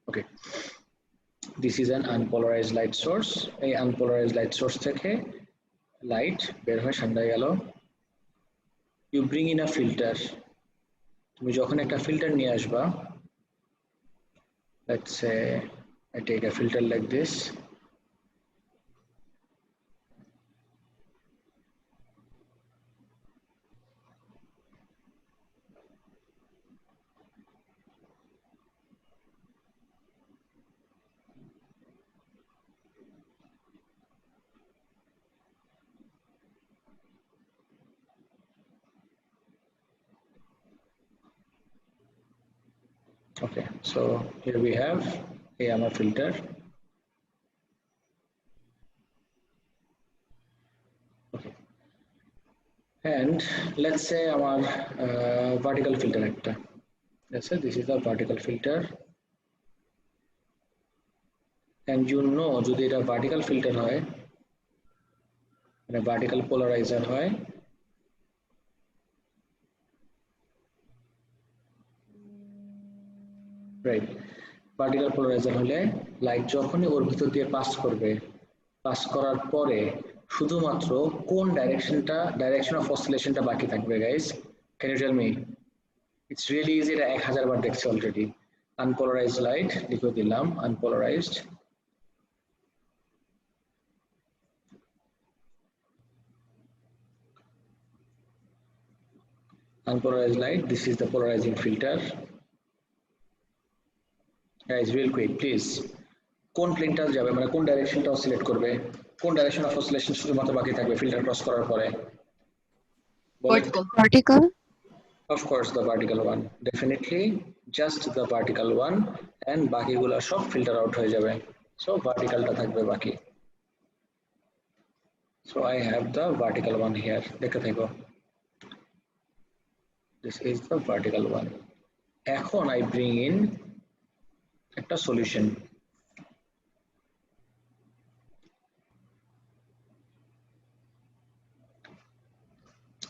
Okay, this is an unpolarized light source. এই unpolarized light source থেকে light বের হয়ে সামনে গেল। You bring in a filter. তুমি যখন একটা filter নিয়ে আসবা, let's say I take a filter like this. Okay, so here we have a filter. Okay, and let's say our vertical filter একটা. Let's say this is the vertical filter, and you know যদি এটা vertical filter হয়, মানে vertical polarizer হয়, right? Vertical polarizer হলে light যখনই ওর ভিতর দিয়ে পাস করবে, পাস করার পরে শুধুমাত্র কোন ডাইরেকশন অফ অসিলেশনটা বাকি থাকবে guys? Can you tell me? It's really easy, এটা 1000 বার দেখছি অলরেডি। আনপোলারাইজড লাইট লিখে দিলাম, unpolarized, unpolarized light. This is the polarizing filter. Guys, real quick, please. কোন প্লেনটা যাবে, মানে কোন ডাইরেকশনটা অসিলেট করবে, কোন ডাইরেকশন অফ অসিলেশন শুধুমাত্র বাকি থাকবে ফিল্টার ক্রস করার পরে? Vertical. Of course, the vertical one. Definitely, just the vertical one, and বাকিগুলো সব ফিল্টার আউট হয়ে যাবে। So verticalটা থাকবে বাকি। So I have the vertical one here. দেখতে থাকো। This is the vertical one. এখন I bring in একটা solution.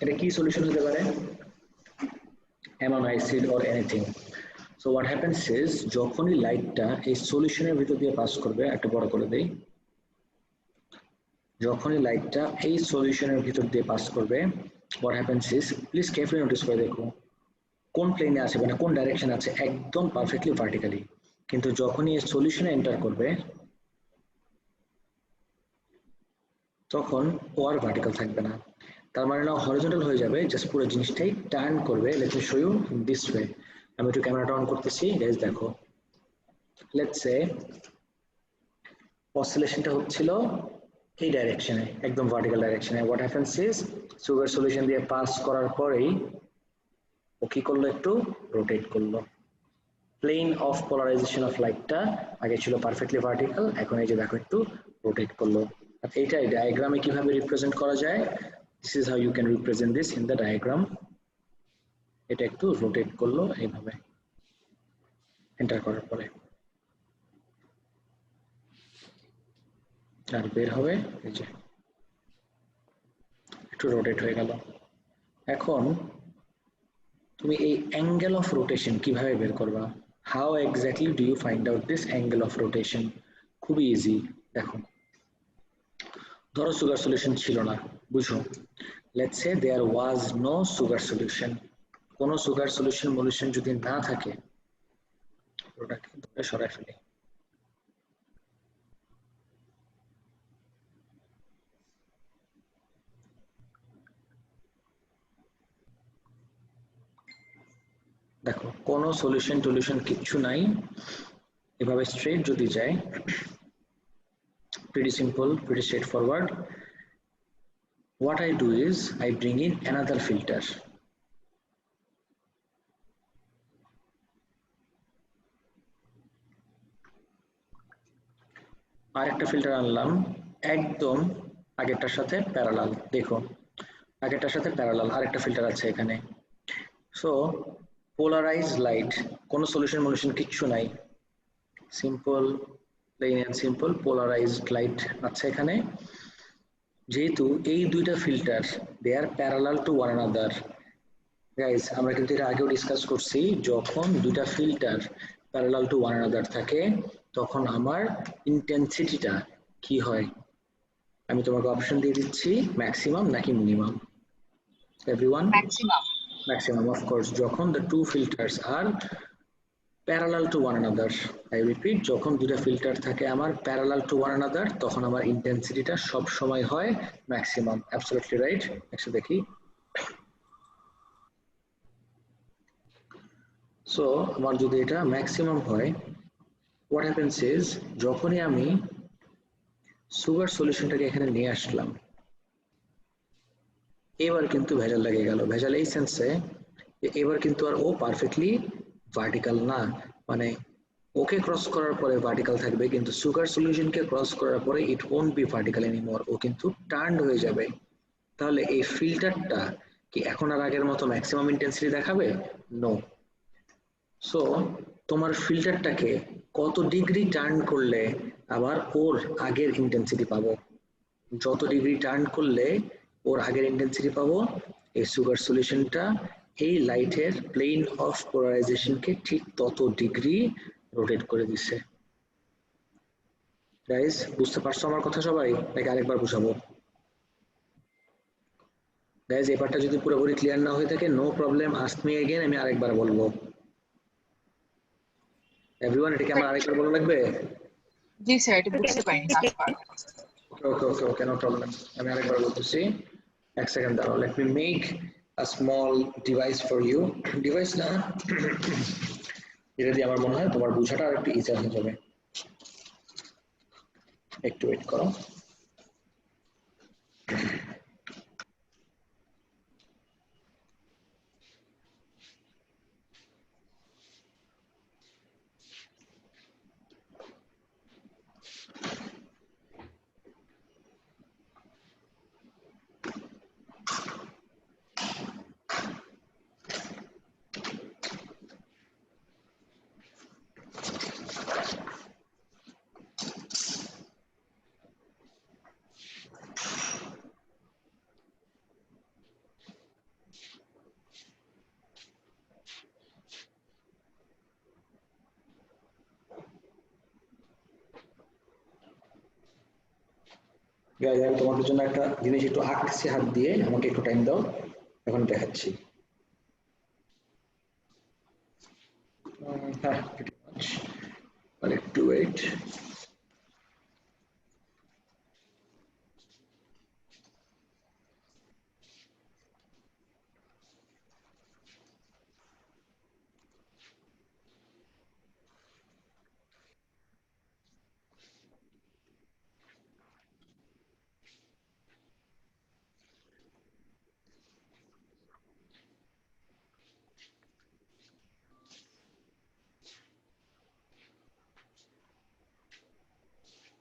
এটা কি solution হতে পারে? Amino acid or anything. So what happens is যখনই লাইটটা এই সলিউশনের ভিতর দিয়ে পাস করবে, একটা বড় করে দেই, যখনই লাইটটা এই সলিউশনের ভিতর দিয়ে পাস করবে, what happens is, please carefully notice করে দেখো কোন প্লেনে আছে, মানে কোন ডাইরেকশন আছে, একদম পারফেক্টলি ভার্টিক্যালি। কিন্তু যখনই এই সলিউশনে এন্টার করবে তখন ও আর ভার্টিক্যাল থাকবে না, তার মানে না হরিজন্টাল হয়ে যাবে, জাস্ট পুরো জিনিসটাই টার্ন করবে। Let's me show you in this way. আমি একটু ক্যামেরাটা অন করতেছি, গাইস দেখো। লেটস সে অসিলেশনটা হচ্ছিল এই ডাইরেকশনে, একদম ভার্টিক্যাল ডাইরেকশনে। What happens is sugar solution দিয়ে পাস করার পরেই ও কি করলো, একটু রোটেট করলো। প্লেন অফ পোলারাইজেশন অফ লাইটটা আগে ছিল পারফেক্টলি ভার্টিক্যাল, এখন এই যে দেখো একটু রোটেট করলো। আর এইটাই ডায়াগ্রামে কিভাবে রিপ্রেজেন্ট করা যায়, this is how you can represent this in the diagram. এটা একটু রোটেট করলো এইভাবে এন্টার করার পরে, আর বের হবে এই যে একটু রোটেট হয়ে গেল। এখন তুমি এই অ্যাঙ্গেল অফ রোটেশন কিভাবে বের করবা? How exactly do you find out this angle of rotation? খুবই ইজি। দেখো, ধরো সুগার সলিউশন ছিল না, বুঝো, let's say there was no sugar solution. কোনো সুগার সলিউশন যদি না থাকে, ওটাকে ধরে সরাই ফেলি। দেখো কোনো সলিউশন কিচ্ছু নাই, এভাবে স্ট্রেট যদি যায়, pretty simple, pretty straightforward. What I do is I bring in another filter. আরেকটা ফিল্টার আনলাম, একদম আগেরটার সাথে প্যারালাল। দেখো আগেরটার সাথে প্যারালাল আরেকটা ফিল্টার আছে এখানে। সো পোলারাইজ লাইট, কোনো সলিউশন কিচ্ছু নাই, simple, plain and simple polarized light আছে এখানে। যেহেতু এই দুইটা filter they are parallel to one another, guys আমরা কিন্তু এর আগেও ডিসকাস করছি, যখন দুইটা filter parallel to one another থাকে তখন আমার ইন্টেন্সিটিটা কি হয়? আমি তোমাকে অপশন দিয়ে দিচ্ছি, ম্যাক্সিমাম নাকি minimum. Everyone, maximum. Maximum of course. যখন the two filters are parallel to one another, I repeat, যখন দুটো ফিল্টার থাকে আমার parallel to one another তখন আমার ইন্টেন্সিটিটা সব সময় হয় ম্যাক্সিমাম। Absolutely right. নেক্সট দেখি। সো আমার যদি এটা ম্যাক্সিমাম হয়, what happens is যখনই আমি সুগার সলিউশনটাকে এখানে নিয়ে আসলাম, এবার কিন্তু ভেজাল লেগে গেল। ভেজাল এই সেন্সে এবার কিন্তু আর ও পারফেক্টলি ভার্টিক্যাল না, মানে ওকে ক্রস করার পরে ভার্টিক্যাল থাকবে, কিন্তু সুগার সলিউশনকে ক্রস করার পরে it won't be vertical anymore, ও কিন্তু টার্নড হয়ে যাবে। তাহলে এই ফিল্টারটা কি এখন আর আগের মতো ম্যাক্সিমাম ইন্টেন্সিটি দেখাবে? নো। সো তোমার ফিল্টারটাকে কত ডিগ্রি টার্ন করলে আবার ওর আগের ইন্টেন্সিটি পাবো? যত ডিগ্রি টার্ন করলে ওর আগের ইন্টেন্সিটি পাবো, এই সুগার সলিউশনটা এই লাইটের প্লেন অফ পোলারাইজেশনকে ঠিক তত ডিগ্রি রোটেট করে দিচ্ছে। গাইস বুঝতে পারছো আমার কথা সবাই, নাকি আরেকবার বুঝাবো? গাইস এই পার্টটা যদি পুরোপুরি ক্লিয়ার না হয়ে থাকে no problem, ask me again, আমি আরেকবার বলবো। এভরিওয়ান এটা কি আমার আরেকবার বলা লাগবে? জি স্যার, এটা বুঝতে পারিনি আরেকবার। ওকে ওকে ওকে, নো প্রবলেম, আমি আরেকবার বলতেছি। এক সেকেন্ড দাঁড়াও, let me make a small device for you. Device না, এটা দিয়ে আমার মনে হয় তোমার বোঝাটা আর একটু ইজি হয়ে যাবে। একটু ওয়েট করো। গাইজ আমি তোমাদের জন্য একটা জিনিস একটু আঁকছি হাত দিয়ে, আমাকে একটু টাইম দাও, এখন দেখাচ্ছি। হ্যাঁ, pretty much. But একটু ওয়েট।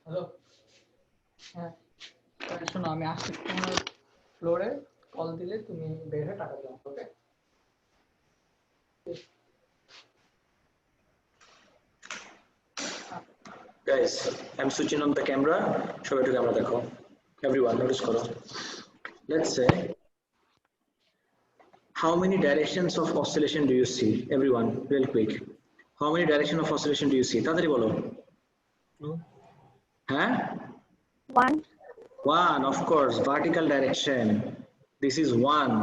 হ্যালো, হ্যাঁ শোনো, আমি আসছি তোমার ফ্লোরে, কল দিলে তুমি বের হয়ে টাকা দাও। ওকে Guys, I'm switching on the camera. সবাই একটু ক্যামেরা দেখো। Everyone notice করো। Let's say how many directions of oscillation do you see? Everyone, real quick. How many direction of oscillation do you see? তাড়াতাড়ি বলো। হ্যাঁ? One, of course, vertical direction. This is one.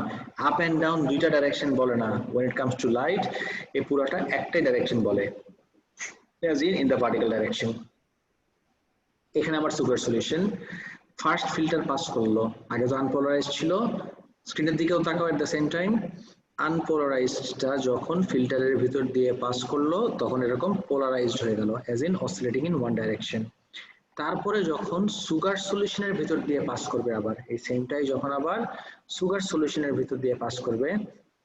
Up and down দুইটা direction বলে না। When it comes to light, এই পুরোটা একটাই direction বলে। As in the vertical direction. এখানে আমার sugar solution first filter pass করলো, আগে তো আনপোলারাইজড ছিল, স্ক্রিনের দিকেও তাকাও এট দ্য সেম টাইম। আনপোলারাইজডটা যখন ফিল্টারের ভিতর দিয়ে পাস করলো তখন এরকম পোলারাইজড হয়ে গেল, as in oscillating in one direction. তারপরে যখন সুগার সলিউশনের ভিতর দিয়ে পাস করবে, আবার এই সেমটাই যখন আবার সুগার সলিউশনের ভিতর দিয়ে পাস করবে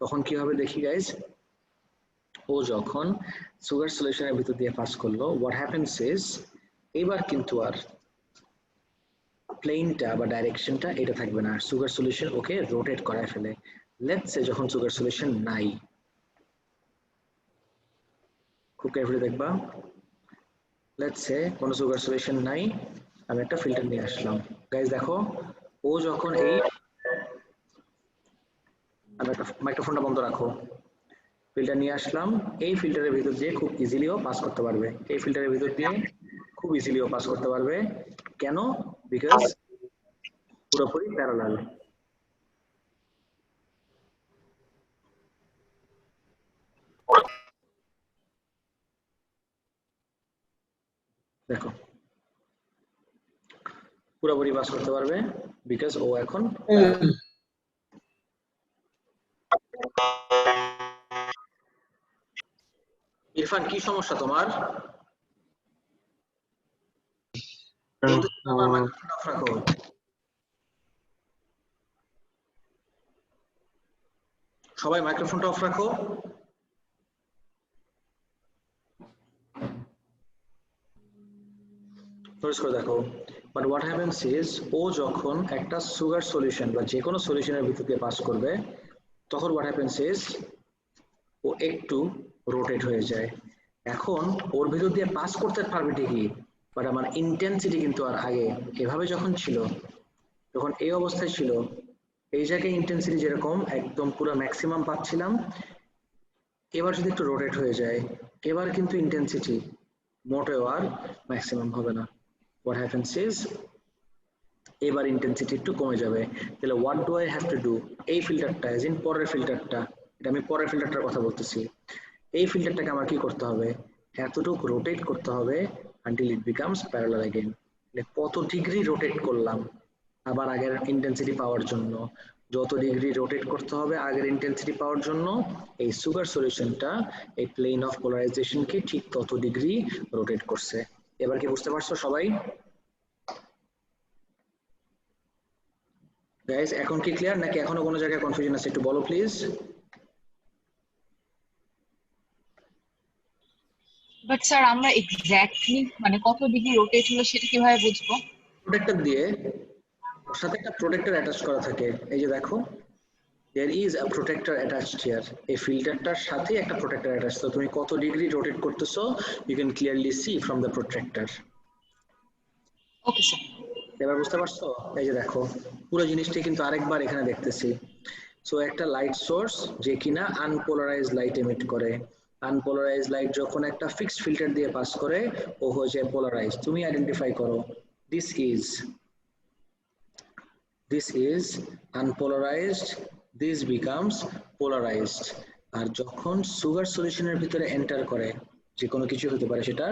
তখন কি হবে দেখি গাইজ। ও যখন সুগার সলিউশনের ভিতর দিয়ে পাস করলো, হোয়াট হ্যাপেন্স ইজ এবার কিন্তু আর প্লেনটা বা ডাইরেকশনটা এটা থাকবে না, সুগার সলিউশন ওকে রোটেট করায় ফেলে। লেটস সে যখন সুগার সলিউশন নাই, খুব কেয়ারফুলি দেখবা, লেটস সে কোনো সুগার সলিউশন নাই, আমি একটা ফিল্টার নিয়ে আসলাম। গাইজ দেখো, ও যখন এই, আমি একটা মাইক্রোফোনটা বন্ধ রাখো, ফিল্টার নিয়ে আসলাম, এই ফিল্টারের ভিতর দিয়ে খুব ইজিলিও পাস করতে পারবে, এই ফিল্টারের ভিতর দিয়ে খুব ইজিলিও পাস করতে পারবে। কেন? বিকজ পুরোপুরি প্যারালাল। দেখো পুরোপুরি পাস করতে পারবে বিকজ ও এখন ইরফান কি সমস্যা তোমার? আমার মাইক্রোফোন অফ রাখো। সবাই মাইক্রোফোনটা অফ রাখো। নোটিস করে দেখো, বাট হোয়াট হ্যাপেন্স ইজ ও যখন একটা সুগার সলিউশন বা যে কোনো সলিউশনের ভিতর দিয়ে পাস করবে তখন হোয়াট হ্যাপেন্স ইজ ও একটু রোটেট হয়ে যায়। এখন ওর ভিতর দিয়ে পাস করতে পারবে ঠিকই, বাট আমার ইন্টেন্সিটি কিন্তু আর আগে এভাবে যখন ছিল, যখন এই অবস্থায় ছিল, এই জায়গায় ইন্টেন্সিটি যেরকম একদম পুরো ম্যাক্সিমাম পাচ্ছিলাম, এবার যদি একটু রোটেট হয়ে যায় এবার কিন্তু ইন্টেন্সিটি মোটেও আর ম্যাক্সিমাম হবে না। হোয়াট হ্যাপেন্স ইজ এবার ইন্টেন্সিটি একটু কমে যাবে। তাহলে what do I have to do, এই ফিল্টারটা এজ ইন পরের ফিল্টারটা, এটা আমি পরের ফিল্টারটার কথা বলতেছি, এই ফিল্টারটাকে আমার কি করতে হবে, এতটুকু রোটেট করতে হবে until it becomes parallel again. কত ডিগ্রি রোটেট করলাম আবার আগের ইন্টেন্সিটি পাওয়ার জন্য, যত ডিগ্রি রোটেট করতে হবে আগের ইন্টেন্সিটি পাওয়ার জন্য এই সুগার সলিউশনটা এই প্লেন অফ পোলারাইজেশনকে ঠিক তত ডিগ্রি রোটেট করছে। এবার কি বুঝতে পারছো সবাই? গাইস এখন কি ক্লিয়ার নাকি এখনো কোনো জায়গায় কনফিউশন আছে? একটু বলো প্লিজ। বাট স্যার আমরা এক্স্যাক্টলি মানে কত ডিগ্রি রোটেট হলো সেটা কিভাবে বুঝবো? প্রোটেক্টর দিয়ে, ওর সাথে একটা প্রোটেক্টর অ্যাটাচ করা থাকে, এই যে দেখো there is a protector attached here, এই ফিল্টারটার সাথে একটা প্রোটেক্টর অ্যাটাচ, তো তুমি কত ডিগ্রি রোটেট করতেছো you can clearly see from the protector। Okay sir. এবার বুঝতে পারছো? এই যে দেখো পুরো জিনিসটা কিন্তু আরেকবার এখানে দেখতেছি। সো একটা লাইট সোর্স যে কিনা আনপোলারাইজড লাইট এমিট করে, আনপোলারাইজড লাইট যখন একটা ফিক্সড ফিল্টার দিয়ে পাস করে ও হয়ে যায় পোলারাইজ। তুমি আইডেন্টিফাই করো this is unpolarized, this becomes polarized। আর যখন সুগার সলিউশনের ভিতরে এন্টার করে যে কোনো কিছু হতে পারে সেটা,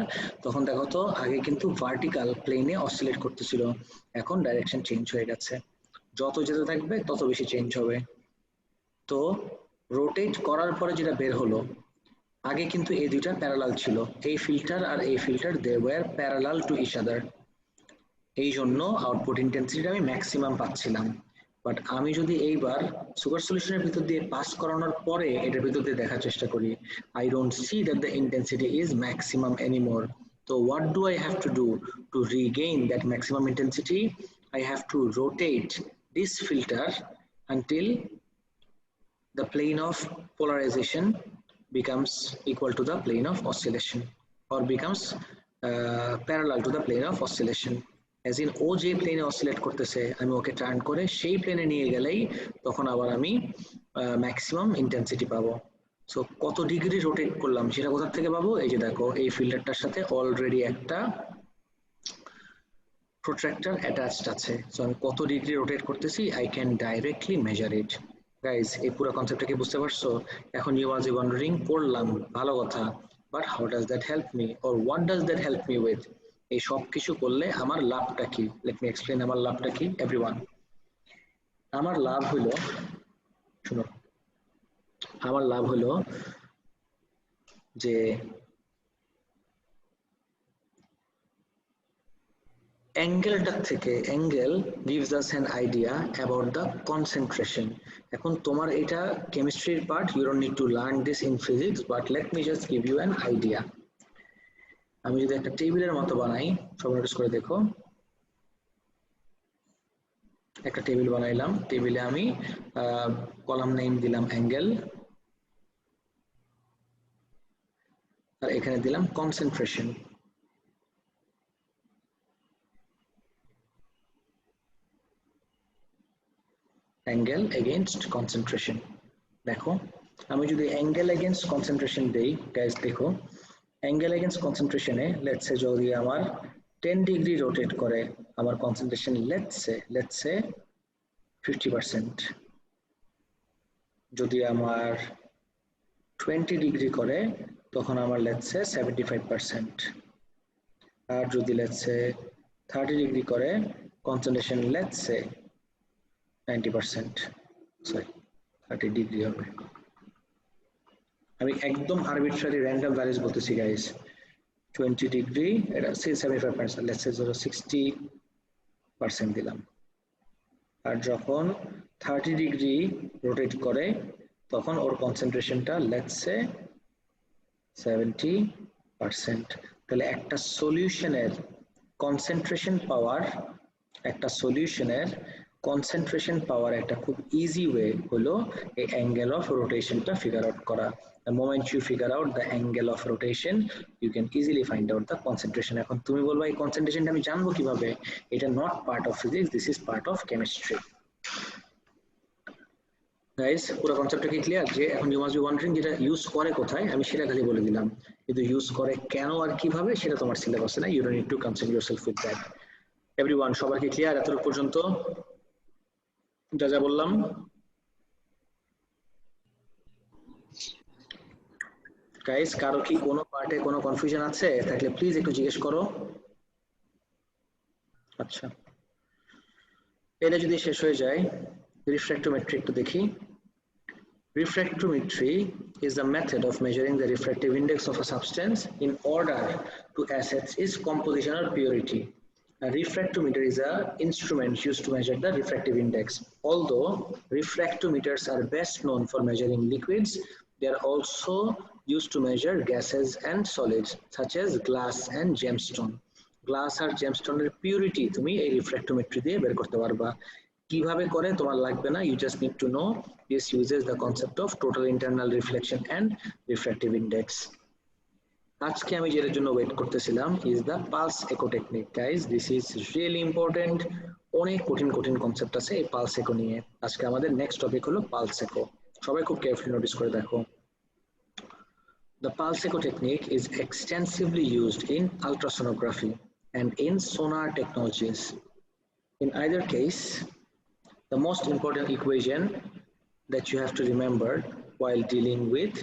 তখন দেখো তো আগে কিন্তু ভার্টিক্যাল প্লেনে অসিলেট করতেছিল, এখন ডাইরেকশন চেঞ্জ হয়ে গেছে, যত যেতে থাকবে তত বেশি চেঞ্জ হবে। তো রোটেট করার পরে যেটা বের হলো, আগে কিন্তু এই দুইটা প্যারালাল ছিল, এই ফিল্টার আর এই filter they were parallel to each other, এই জন্য আউটপুট ইন্টেন্সিটি আমি ম্যাক্সিমাম পাচ্ছিলাম। বাট আমি যদি এইবার সুগার সলিউশনের ভিতর দিয়ে পাস করানোর পরে এটার ভিতর দিয়ে দেখার চেষ্টা করি, I don't see that the intensity is maximum anymore. তো what do I have to do to regain that maximum intensity? I have to rotate this filter until the plane of polarization becomes equal to the plane of oscillation or becomes parallel to the plane of oscillation। as in ও যে প্লেনে oscillate করতেছে আমি ওকে turn করে সেই প্লেনে নিয়ে গেলেই তখন আবার আমি ম্যাক্সিমাম ইন্টেন্সিটি পাবো। সো কত ডিগ্রি রোটেট করলাম সেটা কোথা থেকে পাবো? এই যে দেখো এই ফিল্টারটার সাথে অলরেডি একটা প্রোট্রাক্টর অ্যাটাচড আছে, সো আমি কত ডিগ্রি রোটেট করতেছি I can directly measure it. Guys এই পুরো কনসেপ্টটা কি বুঝতে পারছো? এখন ইউ ওয়াজ ওয়ান্ডারিং পড়লাম ভালো কথা, but how does that help me or what does that help me with? এই সব কিছু করলে আমার লাভটা কি? লেট মি এক্সপ্লেন আমার লাভটা কি এভরিওয়ান। আমার লাভ হলো, শুনো, আমার লাভ হলো যে অ্যাঙ্গেলটা থেকে, angle gives us an idea about the concentration। এখন তোমার এটা কেমিস্ট্রির part, you don't need to learn this in physics, but let me just give you an idea। আমি যদি একটা টেবিলের মতো বানাই, সব নোটিস করে দেখো, একটা টেবিল বানাইলাম, টেবিলে আমি কলাম নেম দিলাম অ্যাঙ্গেল, আর এখানে দিলাম কনসেন্ট্রেশন। Angle against concentration. দেখো আমি যদি অ্যাঙ্গেল এগেইনস্ট কনসেন্ট্রেশন দেই গাইস, দেখো অ্যাঙ্গেল এগেইনস্ট কনসেন্ট্রেশনে লেটস সে যদি আমার 10 ডিগ্রি রোটেট করে আমার কনসেন্ট্রেশন লেটস সে 50%, যদি আমার 20 ডিগ্রি করে তখন আমার লেটস সে 75%, আর যদি লেটস সে 30 ডিগ্রি করে concentration let's say 90%, sorry 30 degree হবে। আমি একদম আরবিট্রারি র্যান্ডম ভ্যালুস বলতেছি গাইস, 20 ডিগ্রি এটা 75%, লেটস সে 60% দিলাম। আর যখন 30 ডিগ্রি রোটেট করে তখন ওর কনসেন্ট্রেশনটা লেটস সে 70%। তাহলে একটা সলিউশনের কনসেন্ট্রেশন পাওয়ার একটা খুব ইজি ওয়ে হলো এই অ্যাঙ্গেল অফ রোটেশনটা ফিগার আউট করা। The moment you figure out the angle of rotation, you can easily find out the concentration. এখন তুমি বলবা এই কনসেন্ট্রেশনটা আমি জানবো কিভাবে? এটা not part of physics, this is part of chemistry. Guys পুরো কনসেপ্টটা কি ক্লিয়ার? যে এখন ইউ মাস্ট বি ওয়ান্ডারিং যেটা ইউজ করে কোথায়, আমি সেটা খালি বলে দিলাম, কিন্তু ইউজ করে কেন আর কিভাবে সেটা তোমার সিলেবাসে না। You don't need to concern yourself with that. Everyone, সবার কি ক্লিয়ার এতটুকু পর্যন্ত যা যা বললাম? গাইস কারো কি কোনো পার্টে কোনো কনফিউশন আছে? থাকলে প্লিজ একটু জিজ্ঞেস করো। আচ্ছা, এটা যদি শেষ হয়ে যায়, রিফ্র্যাক্টোমেট্রি একটু দেখি। Refractometry is the method of measuring the refractive index of a substance in order to assess its composition or purity. A refractometer is an instrument used to measure the refractive index. Although refractometers are best known for measuring liquids, they are also used to measure gases and solids, such as glass and gemstone. Glass R gemstone purity তুমি এই refractometry দিয়ে বের করতে পারবা। কিভাবে করে তোমার লাগবে না, you just need to know this uses the concept of total internal reflection and refractive index. আজকে আমি যেটার জন্য ওয়েট করতেছিলাম is the pulse echo technique. Guys, this is really important. অনেক কঠিন কনসেপ্ট আছে এই পালস echo নিয়ে। আজকে আমাদের নেক্সট টপিক হলো পালস echo। সবাই খুব কেয়ারফুলি নোটিস করে দেখো। The pulse echo technique is extensively used in ultrasonography and in sonar technologies. In either case, the most important equation that you have to remember while dealing with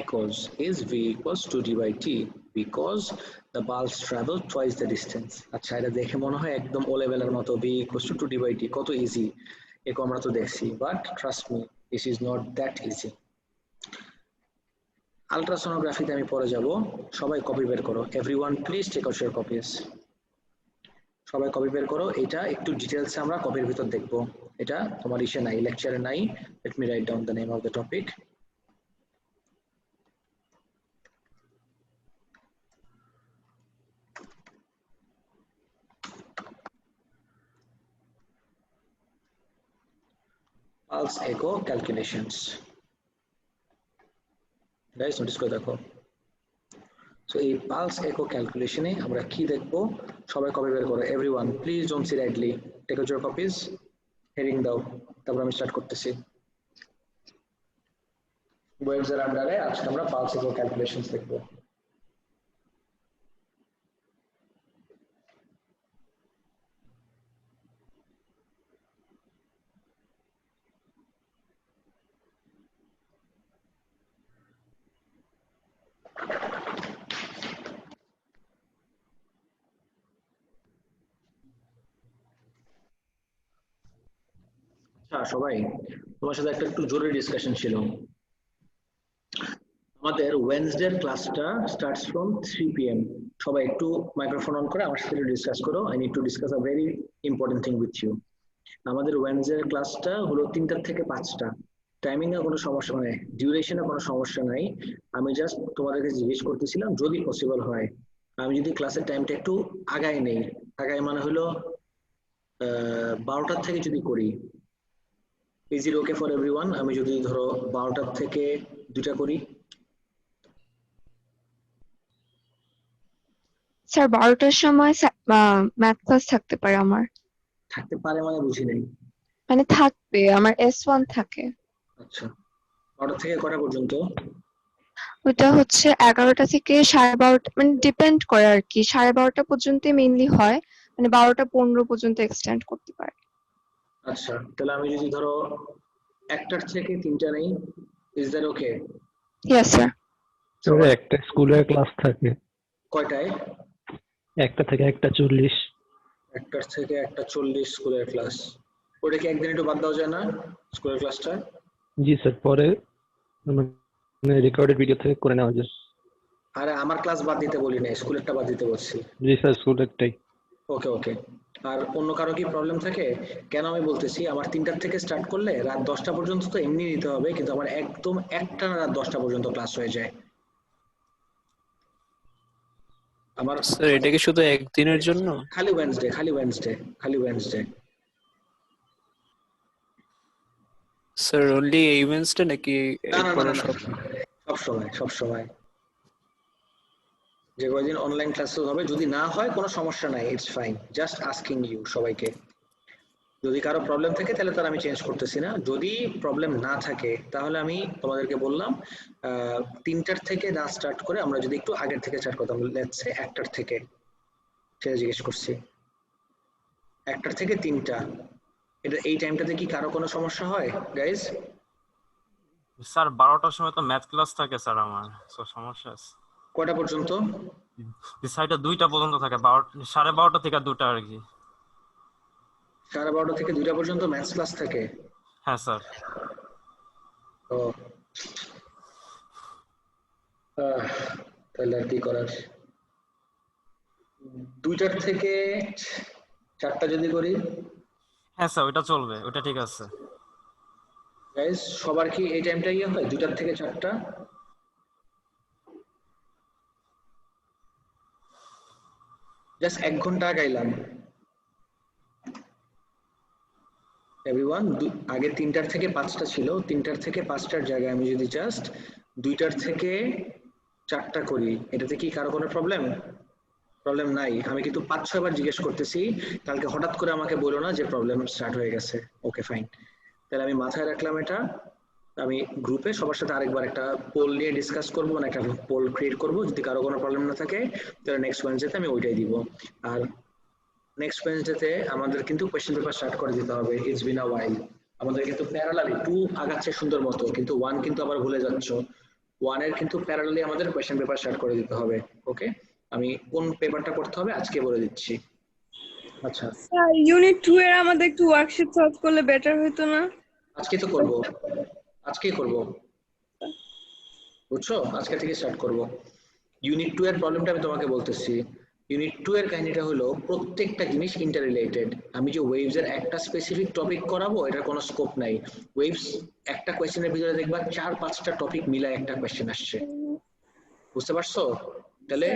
echoes is V equals 2D by T, because the pulse travel twice the distance. আচ্ছা, এটা দেখে মনে হয় একদম ও লেভেলের মতো, V equals to 2D by T, কত easy. একে আমরা তো দেখছি, but trust me, this is not that easy. আলট্রাসোনোগ্রাফিতে আমি পরে যাব। সবাই কপি বের করো। Everyone please take out your copies. সবাই কপি বের করো। এটা একটু ডিটেলসে আমরা কপির ভিতর দেখবো। এটা তোমার ইসে নাই, লেকচারে নাই। Let me write down the name of the topic. Pulse echo calculations. Guys, notice করে দেখো। সো এই পালস echo ক্যালকুলেশনে আমরা কি দেখবো? সবাই কপি বের করো। Everyone please don't sit idly, take out your copies, heading দাও, তারপর আমি স্টার্ট করতেছি। ওয়েভস এর আন্ডারে আজকে আমরা পালস echo ক্যালকুলেশনস দেখবো। সবাই, তোমার সাথে একটা একটু জরুরি ডিসকাশন ছিল। আমাদের ওয়েডনেসডে ক্লাসটা স্টার্টস ফ্রম 3 PM। সবাই একটু মাইক্রোফোন অন করে আমার সাথে ডিসকাস করো। I need to discuss a very important thing with you. আমাদের ওয়েডনেসডে ক্লাসটা হলো 3টা থেকে 5টা। টাইমিং এ কোনো সমস্যা মানে ডিউরেশনে কোনো সমস্যা নাই। আমি জাস্ট তোমাদেরকে জিজ্ঞেস করতেছিলাম যদি পসিবল হয় আমি যদি ক্লাসের টাইমটা একটু আগায় নেই, আগায় মানে হলো 12টার থেকে যদি করি। Is it okay for everyone? আমি যদি ধরো 12টার থেকে 2টা করি। স্যার 12টার সময় ম্যাথ ক্লাস থাকতে পারে আমার। থাকতে পারে মানে বুঝি নাই। মানে থাকবে, আমার S1 থাকে। আচ্ছা, 9টা থেকে কটা পর্যন্ত? ওটা হচ্ছে 11টা থেকে 12:30, মানে ডিপেন্ড করে আর কি, 12:30 পর্যন্ত মেইনলি হয়, মানে 12:15 পর্যন্ত এক্সটেন্ড করতে পারে। আচ্ছা, তাহলে আমি যদি ধরো 1টার থেকে 3টা নেই, is that okay? Yes sir. Sir সবাই একটা স্কুলের ক্লাস থাকে কয়টায়? 1টা থেকে 1টা 40। 1টার থেকে 1টা 40 স্কুলের ক্লাস। ওটা কি একদিন একটু বাদ দেওয়া যায় না স্কুলের ক্লাসটা? জি স্যার, পরে মানে রেকর্ডেড ভিডিও থেকে করে নেওয়া যায়। আরে আমার ক্লাস বাদ দিতে বলি না, স্কুলেরটা বাদ দিতে বলছি। জি স্যার, স্কুলেরটাই। ওকে ওকে। আর অন্য কারো কি প্রবলেম থাকে? কেন আমি বলতেছি, আমার 3টার থেকে স্টার্ট করলে রাত 10টা পর্যন্ত তো এমনি নিতে হবে, কিন্তু আমার একদম একটানা রাত 10টা পর্যন্ত ক্লাস হয়ে যায় আমার। স্যার এটা কি শুধু একদিনের জন্য? খালি ওয়েডনেসডে, খালি ওয়েডনেসডে, খালি ওয়েডনেসডে। স্যার অনলি এই ওয়েডনেসডে নাকি না না না এরপরে না না, সব? সব সময় সব সময়, যে কয়দিন অনলাইন ক্লাসেস হবে, যদি না হয় কোনো সমস্যা নাই, it's fine, just asking you সবাইকে। যদি কারো প্রবলেম থাকে তাহলে তার আমি চেঞ্জ করতেছি না, যদি প্রবলেম না থাকে তাহলে আমি তোমাদেরকে বললাম 3টার থেকে না স্টার্ট করে আমরা যদি একটু আগের থেকে স্টার্ট করতাম, লেটস সে 1টার থেকে, সেটা জিজ্ঞেস করছি। 1টার থেকে 3টা, এটা এই টাইমটাতে কি কারো কোনো সমস্যা হয় গাইজ? স্যার 12টার সময় তো ম্যাথ ক্লাস থাকে স্যার আমার, তো সমস্যা আছে। কয়টা পর্যন্ত? সাইডে 2টা পর্যন্ত থাকে, 12:30 থেকে 2টা আর কি। 12:30 থেকে 2টা পর্যন্ত ম্যাথস ক্লাস থাকে? হ্যাঁ স্যার। ও তাহলে আর কি করার। 2টার থেকে 4টা যদি করি? হ্যাঁ স্যার ওটা চলবে, ওটা ঠিক আছে। গাইজ সবার কি এই টাইমটা ইয়ে হয় 2টার থেকে 4টা? জাস্ট 1 ঘন্টা গাইলাম এভরিওয়ান। আগে 3টার থেকে 5টা ছিল, 3টার থেকে 5টার জায়গায় আমি যদি জাস্ট 2টার থেকে 4টা করি, এটাতে কি কারো কোনো প্রবলেম? প্রবলেম নাই? আমি কিন্তু 5-6 বার জিজ্ঞেস করতেছি, কালকে হঠাৎ করে আমাকে বলো না যে প্রবলেম স্টার্ট হয়ে গেছে। ওকে ফাইন, তাহলে আমি মাথায় রাখলাম এটা। আমি গ্রুপে সবার সাথে আরেকবার একটা পোল নিয়ে ডিসকাস করবো, মানে একটা পোল ক্রিয়েট করবো, যদি কারো কোনো প্রবলেম না থাকে তাহলে নেক্সট ওয়েডনেসডেতে আমি ওইটাই দিব। আর নেক্সট ওয়েডনেসডেতে আমাদের কিন্তু কোয়েশ্চেন পেপার স্টার্ট করে দিতে হবে, ইটস বিন আ ওয়াইল। আমাদের কিন্তু প্যারালালি 2 আগাচ্ছে সুন্দর মতো, কিন্তু 1 কিন্তু আবার ভুলে যাচ্ছ। 1 এর কিন্তু প্যারালালি আমাদের কোয়েশ্চেন পেপার স্টার্ট করে দিতে হবে। ওকে, আমি কোন পেপারটা করতে হবে আজকে বলে দিচ্ছি। আচ্ছা স্যার ইউনিট 2 এর আমাদের একটু ওয়ার্কশিট সলভ করলে বেটার হতো না? আজকে তো করব, আজকেই করব, বুঝছো? আজকে থেকে স্টার্ট করব। ইউনিট 2 এর প্রবলেমটা আমি তোমাকে বলতেছি। ইউনিট 2 এর কাহিনীটা হলো প্রত্যেকটা জিনিস ইন্টার রিলেটেড। আমি যে ওয়েভস এর একটা স্পেসিফিক টপিক করাবো এটার কোনো স্কোপ নাই। ওয়েভস একটা কোয়েশ্চেনের ভিতরে দেখবা 4-5টা টপিক মিলায় একটা কোয়েশ্চেন আসছে, বুঝতে পারছো? তাহলে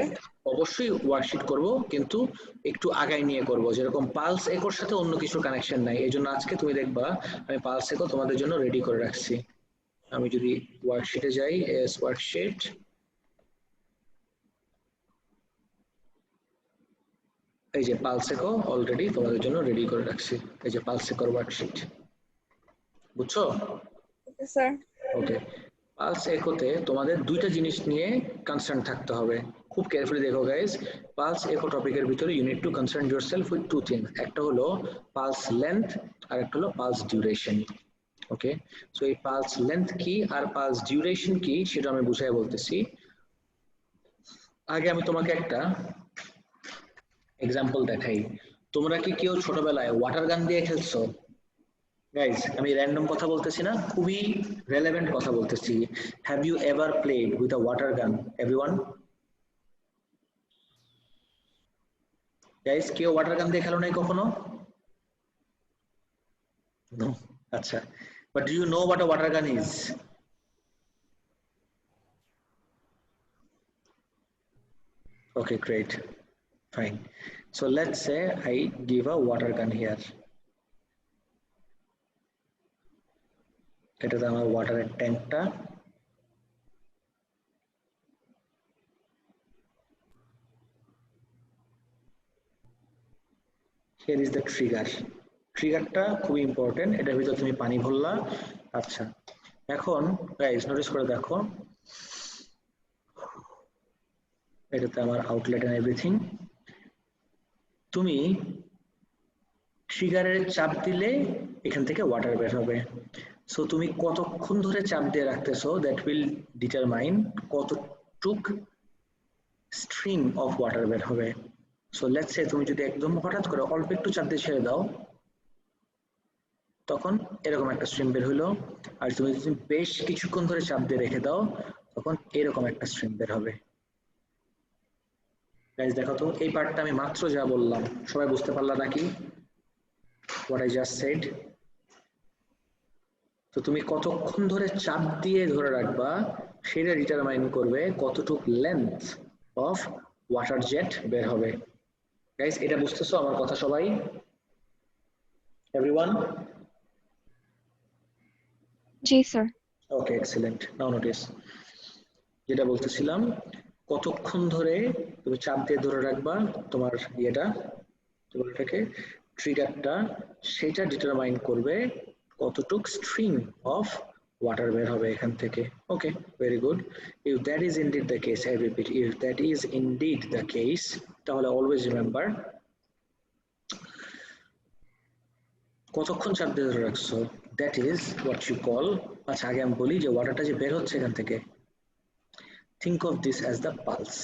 অবশ্যই ওয়ার্কশিট করব, কিন্তু একটু আগায় নিয়ে করব, যেরকম পালস একোর সাথে অন্য কিছু কানেকশন নাই। এই জন্য আজকে তুমি দেখবা আমি পালস একো তোমাদের জন্য রেডি করে রাখছি। আমি যদি ওয়ার্কশিটে যাই, এস ওয়ার্কশিট, এই যে পালসেকো অলরেডি তোমাদের জন্য রেডি করে রাখছি, এই যে পালসেকোর ওয়ার্কশিট, বুঝছো? Okay sir. ওকে, পালস একোতে তোমাদের 2টা জিনিস নিয়ে কনসার্ন থাকতে হবে, খুব কেয়ারফুলি দেখো গাইজ। পালস একো টপিকের ভিতরে you need to concern yourself with 2 things, একটা হলো পালস লেন্থ আর একটা হলো পালস ডিউরেশন। ওকে, সো এই পালস লেন্থ কি আর পালস ডিউরেশন কি সেটা আমি বুঝাই বলতেছি। আগে আমি তোমাকে একটা এক্সাম্পল দেখাই। তোমরা কি কেউ ছোটবেলায় ওয়াটার গান দিয়ে খেলছো? গাইজ আমি র্যান্ডম কথা বলতেছি না, খুবই রেলেভেন্ট কথা বলতেছি। Have you ever played with a water gun everyone? Guys কেউ ওয়াটার গান দিয়ে খেলো নাই কখনো? নো, আচ্ছা, but do you know what a water gun is? Okay, great, fine. So let's say I give a water gun here. এটাতে আমার ওয়াটারের ট্যাঙ্কটা, here is the trigger. ট্রিগারটা খুবই important, এটার ভিতর তুমি পানি ভরলা। আচ্ছা, এখন গাইস নোটিস করে দেখো, এটাতে আমার আউটলেট এন্ড এভরিথিং। তুমি ট্রিগারের চাপ দিলে এখান থেকে ওয়াটার বের হবে। সো তুমি কতক্ষণ ধরে চাপ দিয়ে রাখতেছো, দ্যাট উইল ডিটারমাইন কতটুক স্ট্রিম অফ ওয়াটার বের হবে। সো লেটস সে তুমি যদি একদম হঠাৎ করে অল্প একটু চাপ দিয়ে ছেড়ে দাও, তখন এরকম একটা স্ট্রিম বের হলো। আর তুমি যদি বেশ কিছুক্ষণ ধরে চাপ দিয়ে রেখে দাও, তখন এরকম একটা স্ট্রিম বের হবে। গাইস দেখো তো, এই পার্টটা আমি মাত্র যা বললাম সবাই বুঝতে পারলা নাকি? What I just shed. তো তুমি কতক্ষণ ধরে চাপ দিয়ে ধরে রাখবা সেটা ডিটারমাইন করবে কতটুক লেন্থ অফ ওয়াটার জেট বের হবে। গাইস এটা বুঝতেছো আমার কথা সবাই? এভরিওয়ান? জি স্যার। ওকে, এক্সিলেন্ট। নাও নোটিস যেটা বলতেছিলাম, কতক্ষণ ধরে তুমি চাপ দিয়ে ধরে রাখবা তোমার ইয়েটা, এটাকে ট্রিগারটা, সেটা ডিটারমাইন করবে কতটুক স্ট্রিম অফ ওয়াটার বের হবে এখান থেকে। Okay, very good. If that is indeed the case, I repeat, if that is indeed the case, তাহলে অলওয়েজ রিমেম্বার কতক্ষণ চাপ দিয়ে ধরে রাখছো, that is what you call. আচ্ছা আগে আমি বলি যে ওয়াটারটা যে বের হচ্ছে এখান থেকে, think of this as the pulse.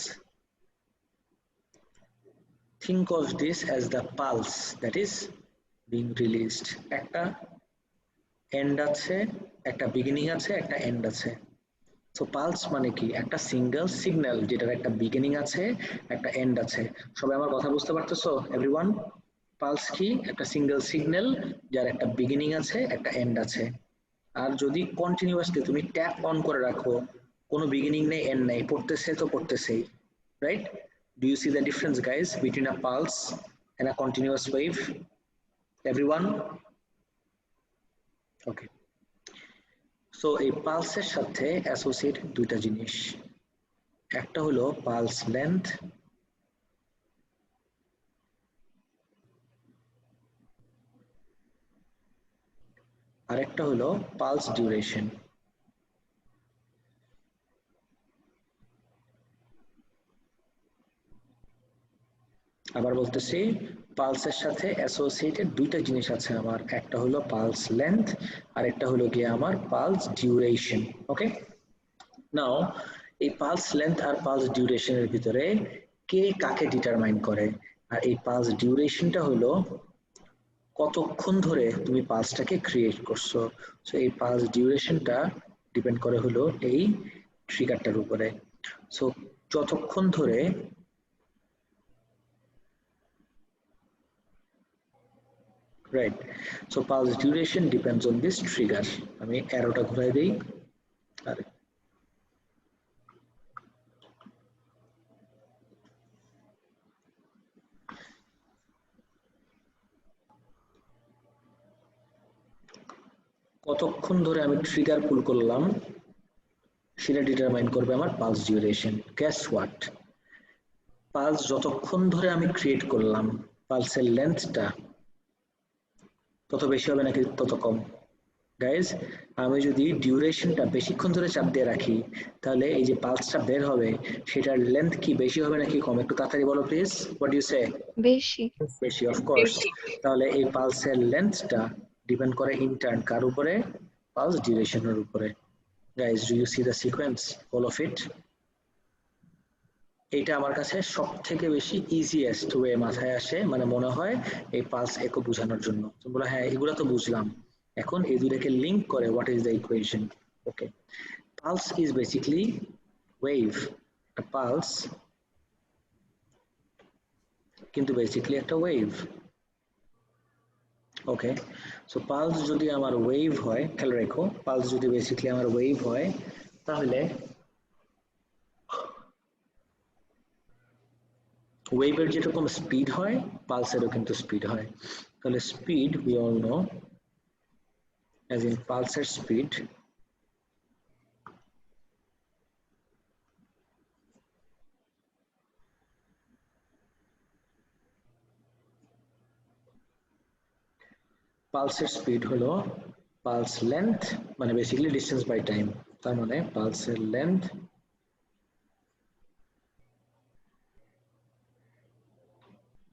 Think of this as the pulse that is being released. একটা এন্ড আছে, একটা বিগিনিং আছে, একটা এন্ড আছে। সো পালস মানে কি? একটা সিঙ্গেল সিগন্যাল যেটার একটা বিগিনিং আছে, একটা এন্ড আছে। সবাই আমার কথা বুঝতে পারতেছো এভরিওয়ান? পালস কি? একটা সিঙ্গেল সিগন্যাল যার একটা বিগিনিং আছে, একটা এন্ড আছে। আর যদি কন্টিনিউয়াসলি তুমি ট্যাপ অন করে রাখো, কোনো বিগিনিং নেই, এন্ড নেই, পড়তেছে তো পড়তেছেই, right? Do you see the difference, guys, between a pulse and a continuous wave? Everyone? Okay. So এই পালসের সাথে অ্যাসোসিয়েট দুইটা জিনিস, একটা হলো পালস লেন্থ, আর একটা হলো পালস ডিউরেশন। আবার বলতেছি, পালসের সাথে অ্যাসোসিয়েটেড দুইটা জিনিস আছে আমার, একটা হলো পালস লেন্থ আর একটা হলো গিয়ে আমার পালস ডিউরেশন। ওকে, নাও এই পালস লেন্থ আর পালস ডিউরেশনের ভিতরে কে কাকে ডিটারমাইন করে? আর এই পালস ডিউরেশনটা হলো কতক্ষণ ধরে তুমি পালসটাকে ক্রিয়েট করছো। সো এই পালস ডিউরেশনটা ডিপেন্ড করে হলো এই ট্রিগারটার উপরে। সো যতক্ষণ ধরে, right, so pulse duration depends on this trigger. আমি অ্যারোটা ঘুরাই দেই। আর কতক্ষণ ধরে আমি ট্রিগার পুল করলাম সেটা ডিটারমাইন করবে আমার pulse duration. Guess what? Pulse যতক্ষণ ধরে আমি ক্রিয়েট করলাম, পালসের লেন্থটা তত বেশি হবে নাকি তত কম? গাইজ, আমি যদি ডিউরেশনটা বেশিক্ষণ ধরে চাপ দিয়ে রাখি, তাহলে এই যে পালসটা বের হবে সেটার লেন্থ কি বেশি হবে নাকি কম? একটু তাড়াতাড়ি বলো প্লিজ, হোয়াট ইউ সে? বেশি। বেশি, অফ কোর্স। তাহলে এই পালসের লেন্থটা ডিপেন্ড করে ইন্টার্ন কার উপরে? পালস ডিউরেশনের উপরে। Guys, do you see the sequence, all of it? এটা আমার কাছে সব থেকে বেশি ইজিয়েস্ট ওয়ে মাথায় আসে, মানে মনে হয় এই পালস একো বোঝানোর জন্য। তুমি বলো হ্যাঁ এগুলো তো বুঝলাম, এখন এই দুটাকে লিংক করে what is the equation? Okay, pulse is basically wave. একটা পালস কিন্তু বেসিক্যালি একটা ওয়েভ। ওকে, সো পালস যদি আমার ওয়েভ হয়, খেয়াল রেখো, পালস যদি বেসিক্যালি আমার ওয়েভ হয়, তাহলে ওয়েভের যেরকম স্পিড হয় পালসেরও কিন্তু স্পিড হয়। তাহলে speed we all know as in পালসের স্পিড পালসের স্পিড হলো পালস লেন্থ মানে বেসিক্যালি ডিস্টেন্স বাই টাইম, তার মানে পালসের length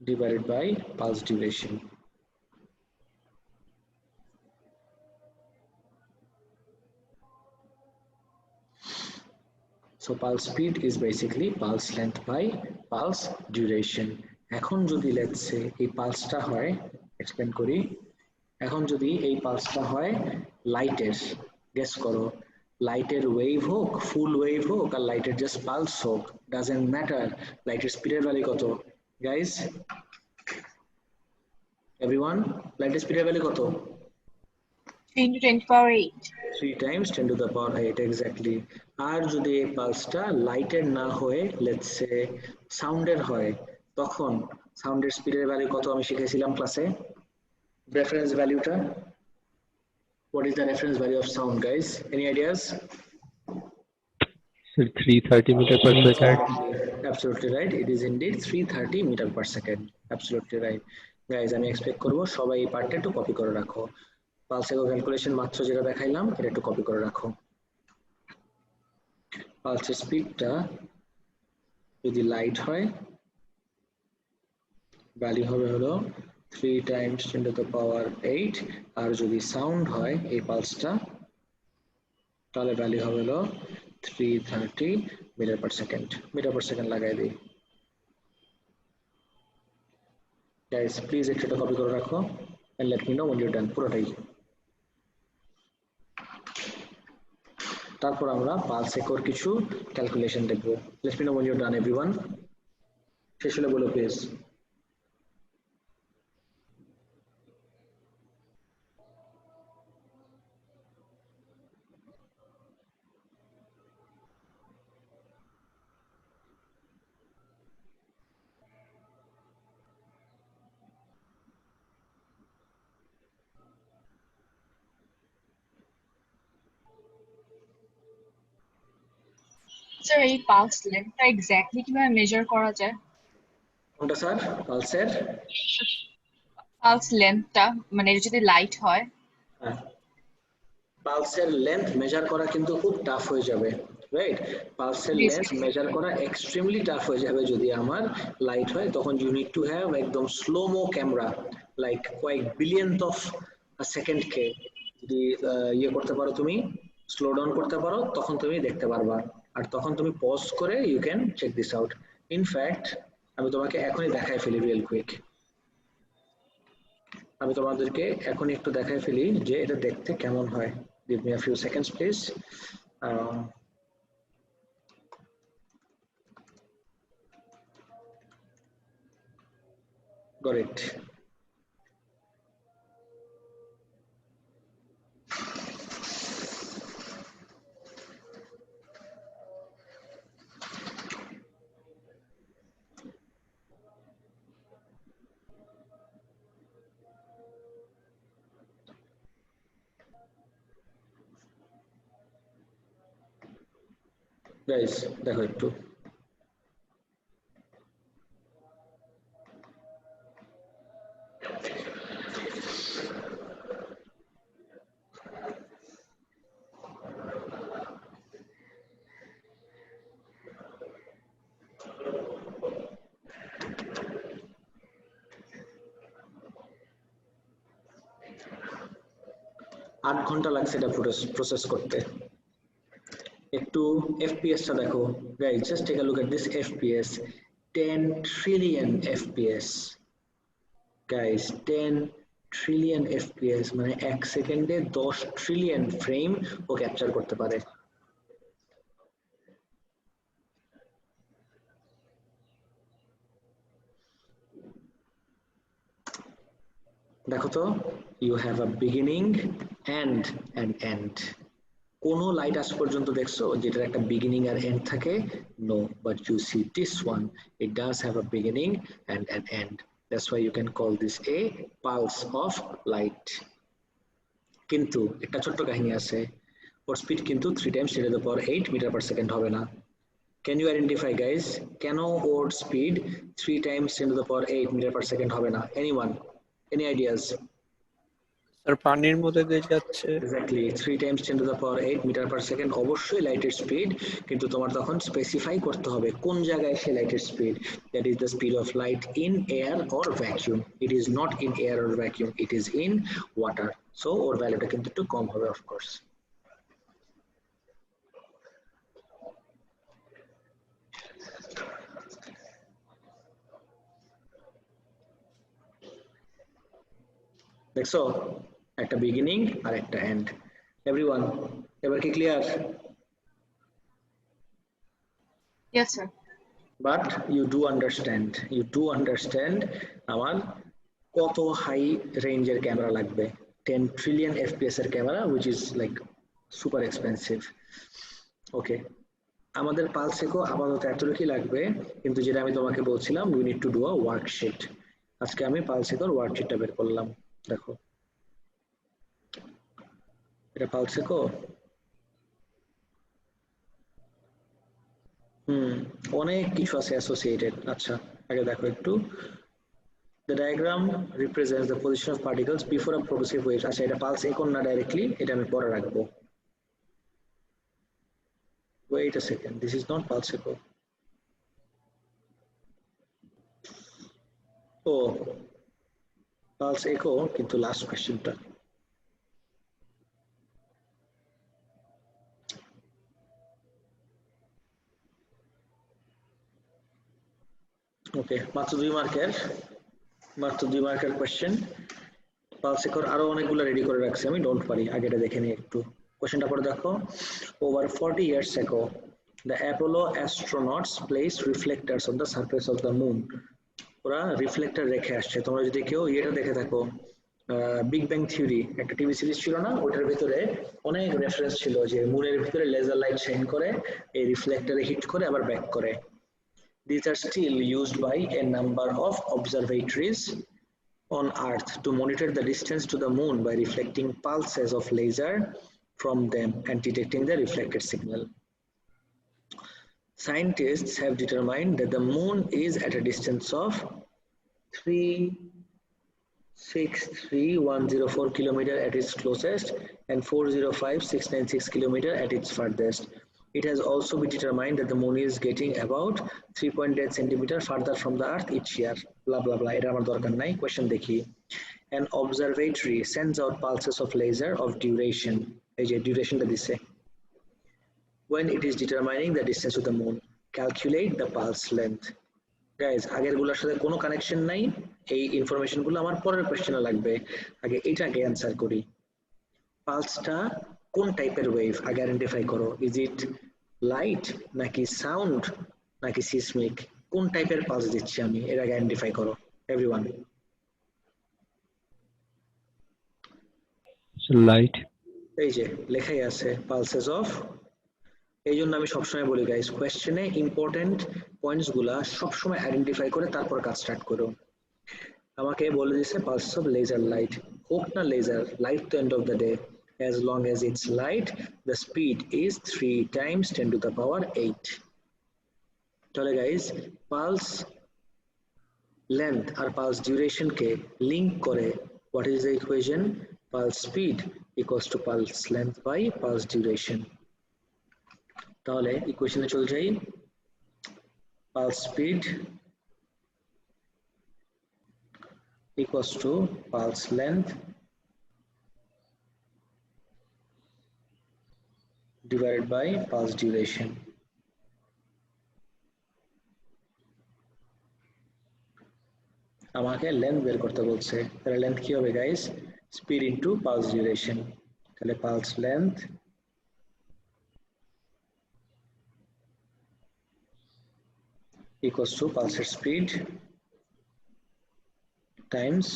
divided by pulse duration. So pulse speed is basically pulse length by pulse duration. এখন যদি let's say এই পালসটা হয়, এক্সপ্লেন করি, এখন যদি এই পালসটা হয় লাইটের, গেস করো লাইটের ওয়েভ হোক, ফুল ওয়েভ হোক আর লাইটের জাস্ট পালস হোক, ডাজেন্ট ম্যাটার, লাইটের স্পিডের ভ্যালু কত গাইস? এভরিওয়ান, লাইটের স্পিডের ভ্যালু কত? 3 to 10 to power 8. 3 times 10 to the power 8 exactly. আর যদি এই পালসটা লাইটের না হয়ে লেটস সে সাউন্ডের হয়, তখন সাউন্ডের স্পিডের ভ্যালু কত আমি শিখেছিলাম ক্লাসে? রেফারেন্স ভ্যালুটা, what is the reference value of sound guys? Any ideas? Sir, 330 meter per second. Absolutely right, it is indeed 330 meter per second. Absolutely right guys, আমি এক্সপেক্ট করব সবাই এই পার্টটা একটু কপি করে রাখো, পালস একক ক্যালকুলেশন মাত্র যেটা দেখাইলাম এটা একটু কপি করে রাখো। পালসের স্পিডটা যদি লাইট হয় ভ্যালু হবে হলো 3 times 10 to the power 8, আর যদি সাউন্ড হয় এই পালসটা তাহলে ভ্যালু হবে হলো 330 metre per second. Metre per second লাগাই দিই গাইস, প্লিজ এটা কপি করে রাখো and let me know when you're done পুরোটাই। তারপর আমরা পালস একর কিছু ক্যালকুলেশন দেখব। let me know when you're done everyone, শেষ হলে বলো প্লিজ। স্যার এই পালস লেন্থটা এক্স্যাক্টলি কিভাবে মেজার করা যায়? কোনটা স্যার? পালসের পালস লেন্থটা মানে এটা যদি লাইট হয়, পালসের লেন্থ মেজার করা কিন্তু খুব টাফ হয়ে যাবে, রাইট? পালসের লেন্থ মেজার করা এক্সট্রিমলি টাফ হয়ে যাবে যদি আমার লাইট হয়, তখন ইউ নিড টু হ্যাভ একদম স্লো মো ক্যামেরা, লাইক কয়েক বিলিয়নথ অফ সেকেন্ডকে যদি ইয়ে করতে পারো, তুমি স্লো ডাউন করতে পারো, তখন তুমি দেখতে পারবা, আর তখন তুমি পজ করে you can check this out. In fact আমি তোমাকে এখনই দেখাই ফেলি রিয়েল কুইক, আমি তোমাদেরকে এখনই একটু দেখাই ফেলি যে এটা দেখতে কেমন হয়। Give me a few seconds please. Got it. Guys দেখো একটু, আট ঘন্টা লাগছে এটা প্রসেস করতে। একটু এফপিএসটা দেখো guys, just take a look at this FPS, 10 trillion FPS guys, 10 trillion FPS মানে এক সেকেন্ডে 10 ট্রিলিয়ন ফ্রেম ও ক্যাপচার করতে পারে। দেখো তো, you have a beginning and an end. কোন লাইট আজ পর্যন্ত দেখছো যেটার একটা বিগিনিং আর এন্ড থাকে? No, but you see this one, it does have a beginning and an end. That's why you can call this a pulse of light. কিন্তু একটা ছোট্ট কাহিনী আছে, ওর স্পিড কিন্তু 3 times 10 to the power 8 metre per second হবে না। Can you identify guys কেন ওর speed 3 times 10 to the power 8 metre per second হবে না? Anyone, any ideas? স্যার পানির মধ্যে দিয়ে যাচ্ছে। Exactly 3 times 10 to the power 8 metre per second. অবশ্যই লাইটের স্পিড, কিন্তু তোমার তখন স্পেসিফাই করতে হবে কোন জায়গায় সে লাইটের speed. That is the speed of light in air or vacuum. It is not in air or vacuum, it is in water. So ওর ভ্যালুটা কিন্তু একটু কম হবে অফকোর্স। দেখছো একটা বিগিনিং আর একটা এন্ড। এভরিওয়ান এবার কি clear? Yes, sir. But you do understand আমার কত হাই রেঞ্জের ক্যামেরা লাগবে। 10 ট্রিলিয়ন FPS এর camera, which is like super expensive. Okay, আমাদের পালসেকো আপাতত এতটুকুই লাগবে, কিন্তু যেটা আমি তোমাকে বলছিলাম we need to do a worksheet. আজকে আমি পালসেকোর ওয়ার্কশিটটা বের করলাম। দেখো এটা পালসেকো। অনেক কিছু আছে অ্যাসোসিয়েটেড। আচ্ছা আগে দেখো একটু, the diagram represents the position of particles before a progressive wave. আচ্ছা এটা পালস এখন না ডাইরেক্টলি, এটা আমি পরে রাখবো। wait a second, this is not pulse echo. ও পালস echo কিন্তু লাস্ট কোশ্চেনটা। ওকে, মাত্র 2 মার্কের কোশ্চেন। পালস এখোর আরো অনেকগুলো রেডি করে রাখছি আমি, ডোন্ট পারি। আগে এটা দেখে নিই একটু, কোশ্চেনটা পরে দেখো। Over 40 years ago the Apollo astronauts placed reflectors on the surface of the moon. ওরা রিফ্লেক্টর রেখে আসছে। তোমরা যদি কেউ এটা দেখে থাকো, বিগ ব্যাং থিওরি একটা টিভি সিরিজ ছিল না, ওটার ভিতরে অনেক রেফারেন্স ছিল যে মুনের ভিতরে লেজার লাইট শাইন করে, এই রিফ্লেক্টরে হিট করে আবার ব্যাক করে। These are still used by a number of observatories on Earth to monitor the distance to the moon by reflecting pulses of laser from them and detecting the reflected signal. Scientists have determined that the moon is at a distance of 363,104 kilometers at its closest and 405,696 kilometers at its farthest. It has also been determined that the moon is getting about 3.8 centimeters further from the earth each year. Blah blah blah. এটা আমার দরকার নাই। Question দেখি। An observatory sends out pulses of laser of duration. এই যে ডিউরেশনটা দিছে। When it is determining the distance to the moon, calculate the pulse length. Guys, আগের গুলোর সাথে কোনো কানেকশন নাই। এই ইনফরমেশন গুলো আমার পরের কোশ্চেনে লাগবে। আগে এটাকে অ্যান্সার করি। পালসটা কোন টাইপের ওয়েভ আগে আইডেন্টিফাই করো। ইজ ইট লাইট নাকি সাউন্ড নাকি সিসমিক? কোন টাইপের পালস দিচ্ছি আমি, এর আগে আইডেন্টিফাই করো এভরিওয়ান। লাইট। এই যে লেখাই আছে পালসেস অফ। এই জন্য আমি সবসময় বলি গাইস, কোয়েশ্চেনে ইম্পর্টেন্ট পয়েন্টস গুলা সবসময় আইডেন্টিফাই করে তারপর কাজ স্টার্ট করো। আমাকে বলে দিছে পালসেস অফ লেজার লাইট, হোক না লেজার লাইট তো end of the day, as long as it's light the speed is 3 times 10 to the power 8. তাহলে গাইস পালস লেন্থ আর পালস ডিউরেশন কে লিংক করে what is the equation? Pulse speed equals to pulse length by pulse duration. তাহলে ইকুয়েশনে চলে যাই। pulse speed equals to pulse length divided by pulse duration. আমাকে length বের করতে বলছে, তাহলে লেন্থ কি হবে guys? Speed into pulse duration. তাহলে পালস লেন্থ ইকুয়ালস টু পালসের স্পিড টাইমস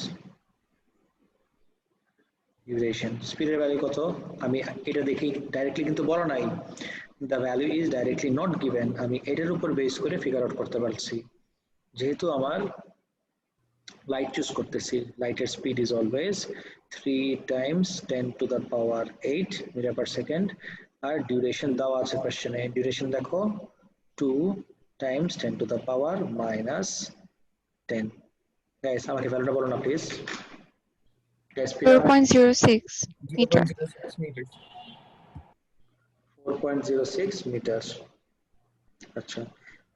ডিউরেশন। স্পিডের ভ্যালু কত আমি এটা দেখি ডাইরেক্টলি কিন্তু বলা নাই, the value is directly not given. আমি এটার উপর বেস করে ফিগার আউট করতে পারছি। যেহেতু আমার লাইট চুজ করতেছি, লাইটের speed is always 3 times 10 to the power 8 metre per second. আর ডিউরেশন দেওয়া আছে কোশ্চেনে, ডিউরেশন দেখো 2 times 10 to the power minus 10। Guys আমাকে ভ্যালুটা বলো না please. Guys, Pira, 0.06 meter. 0.06 meters. 4.06 meters. Acha.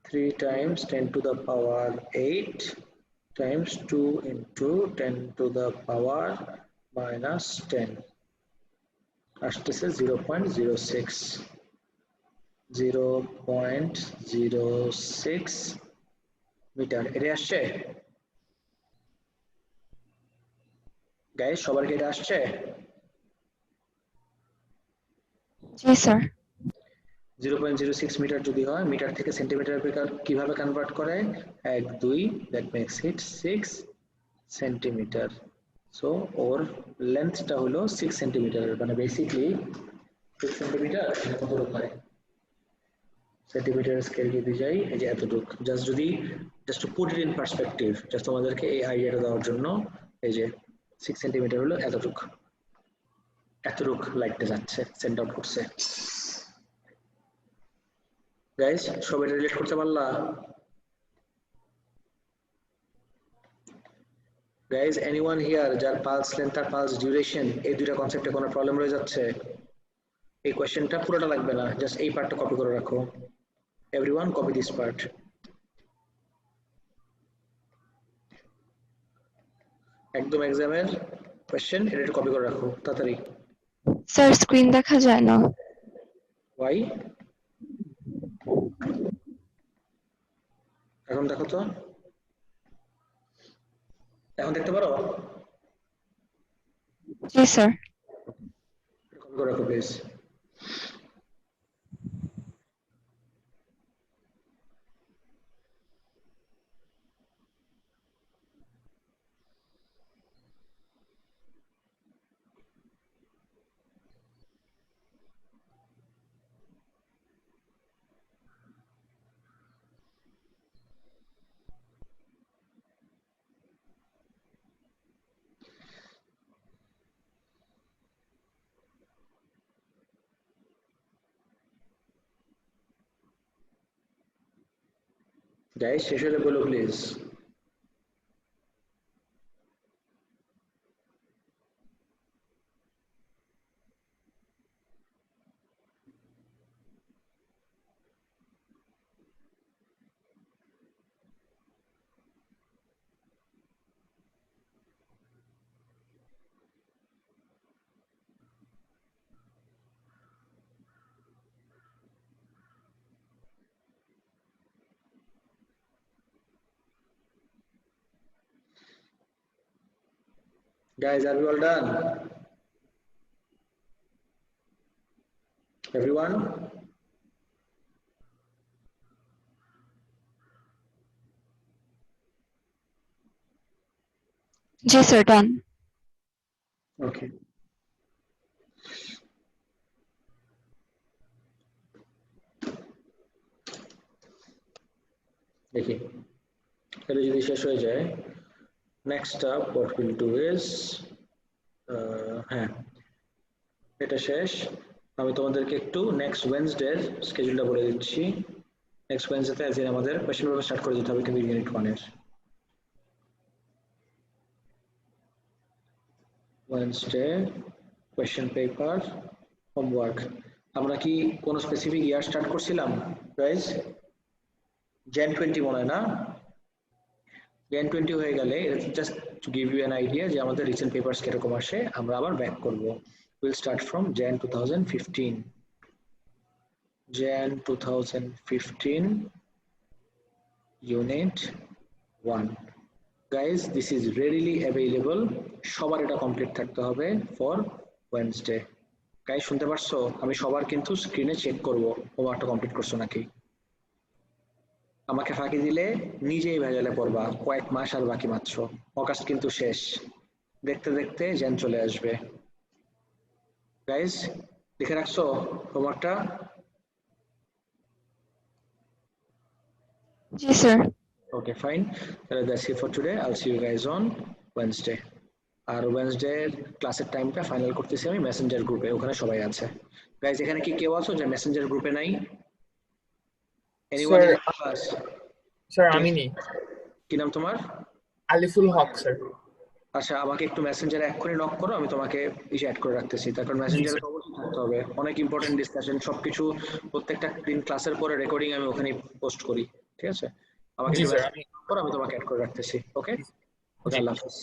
3 times 10 to the power 8 times 2 into 10 to the power minus 10. Ashtese 0.06. 0.06 metre এটা আসছে গাইস সবার কি এটা আসছে জি স্যার। 0.06 মিটার যদি হয় মিটার থেকে সেন্টিমিটার কিভাবে কনভার্ট করে 1 2 that makes it 6 centimetre so ওর লেন্থটা হলো 6 সেন্টিমিটার মানে বেসিক্যালি 6 সেন্টিমিটার কত হয় সেন্টিমিটার স্কেল যদি যাই এই যে এতটুক just to put it in perspective just তোমাদেরকে এই আইডিয়াটা দেওয়ার জন্য এই যে 6 সেন্টিমিটার হলো এতটুক লাইটটা যাচ্ছে সেন্ড আউট করছে গাইস সবাই রিলেট করতে পারলা গাইস এনিওয়ান হিয়ার যার পালস লেন্থ আর পালস ডিউরেশন এই দুইটা কনসেপ্টে কোনো প্রবলেম রয়ে যাচ্ছে এই কোশ্চেনটা পুরোটা লাগবে না জাস্ট এই পার্টটা কপি করে রাখো everyone copy this part একদম এক্সামের কোশ্চেন এটা কপি করে রাখো তাড়াতাড়ি স্যার স্ক্রিন দেখা যায় না। why এখন দেখো তো এখন দেখতে পারো জি স্যার। কপি করে রাখো প্লিজ গাইস শেষ হলে বলো please Guys, are we all done? Everyone? G sir done. Okay. দেখি তাহলে যদি শেষ হয়ে যায় next up what we'll do is হ্যাঁ এটা শেষ আমি তোমাদেরকে একটু নেক্সট ওয়েডনেসডে স্কেজুলটা বলে দিচ্ছি নেক্সট ওয়েডনেসডেতে আজ আমাদের কোশ্চেন পেপার স্টার্ট করে দিতে হবে কিন্তু ইউনিট 1 এর ওয়েডনেসডে কোশ্চেন পেপার হোমওয়ার্ক আমরা কি কোন স্পেসিফিক ইয়ার স্টার্ট করছিলাম গাইস Jan 20 মনে হয় না Jan 20 হয়ে গেলে just to give you an idea যে আমাদের রিসেন্ট পেপারস কিরকম আসে আমরা আবার ব্যাক করব we'll start from Jan 2015 Jan 2015 unit 1 guys this is readily available সবার এটা কমপ্লিট থাকতে হবে for Wednesday গাইস শুনতে পারছো আমি সবার কিন্তু স্ক্রিনে চেক করব হোমওয়ার্কটা কমপ্লিট করছো নাকি আমাকে ফাঁকি দিলে নিজেই ভেজালে পড়বা কয়েক মাস আর বাকি মাত্র অগাস্ট কিন্তু শেষ দেখতে দেখতে জ্যান চলে আসবে গাইস লিখে রাখছো হোমওয়ার্কটা জি স্যার। ওকে ফাইন তাহলে that's it for today I'll see you guys on Wednesday আর ওয়েডনেসডে ক্লাসের টাইমটা ফাইনাল করতেছি আমি মেসেঞ্জার গ্রুপে ওখানে সবাই আছে গাইস এখানে কি কেউ আছো যে মেসেঞ্জার গ্রুপে নাই এনিওয়ান স্যার আমি নেই। কি নাম তোমার আলিফুল হক স্যার। আচ্ছা আমাকে একটু মেসেঞ্জারে এক্ষুনি নক করো, আমি তোমাকে ইসে অ্যাড করে রাখতেছি, তার কারণ মেসেঞ্জারে তো অবশ্যই থাকতে হবে, অনেক ইম্পর্টেন্ট ডিসকাশন সবকিছু প্রত্যেকটা দিন ক্লাসের পরে রেকর্ডিং আমি ওখানে পোস্ট করি, ঠিক আছে? আমাকে একটু মেসেঞ্জারে নক করো, আমি তোমাকে অ্যাড করে রাখতেছি। ওকে ওকে, আল্লাহ হাফেজ।